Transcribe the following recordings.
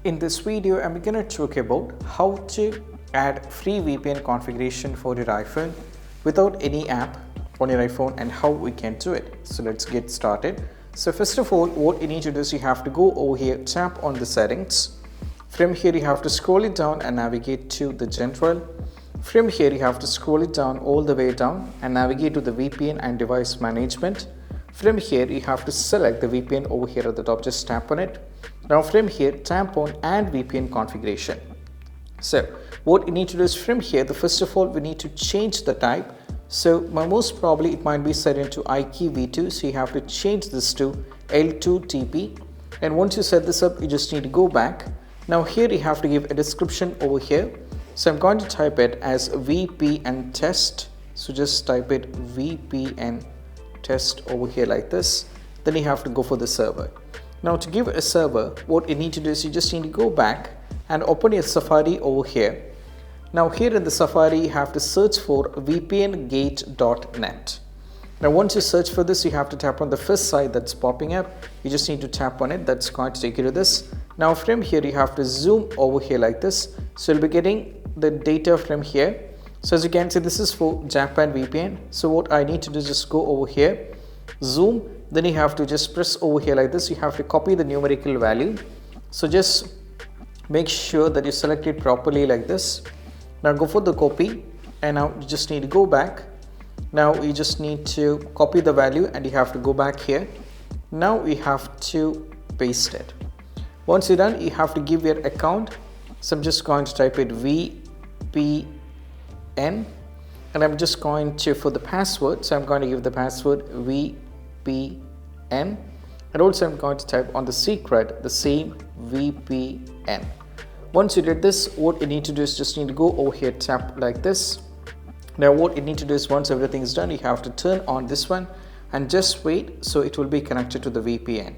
In this video, I'm going to talk about how to add free VPN configuration for your iPhone without any app on your iPhone and how we can do it. So let's get started. So first of all, what you need to do is you have to go over here, tap on the settings. From here, you have to scroll it down and navigate to the general. From here, you have to scroll it down all the way down and navigate to the VPN and device management. From here, you have to select the VPN over here at the top, just tap on it. Now from here, tap on add VPN configuration. So what you need to do is from here, first of all, we need to change the type. So most probably it might be set into IKv2. So you have to change this to L2TP. And once you set this up, you just need to go back. Now here you have to give a description over here. So I'm going to type it as VPN test. So just type it VPN test over here like this. Then you have to go for the server. Now to give a server, what you need to do is you just need to go back and open your Safari over here. Now here in the Safari, you have to search for vpngate.net. Now once you search for this, you have to tap on the first site that's popping up. You just need to tap on it. That's going to take you to this. Now from here, you have to zoom over here like this. So you'll be getting the data from here. So as you can see, this is for Japan VPN. So what I need to do is just go over here, zoom. Then you have to just press over here like this. You have to copy the numerical value. So just make sure that you select it properly like this. Now go for the copy, and now you just need to go back. Now you just need to copy the value and you have to go back here. Now you have to paste it. Once you're done, you have to give your account. So I'm just going to type it VPN, and I'm just going to, for the password, so I'm going to give the password VPN, and also I'm going to type on the secret the same VPN. Once you did this, what you need to do is just need to go over here, tap like this. Now what you need to do is once everything is done, you have to turn on this one and just wait, so it will be connected to the VPN.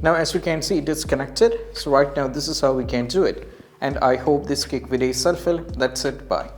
Now as you can see, it is connected. So right now this is how we can do it. And I hope this quick video is helpful. That's it. Bye.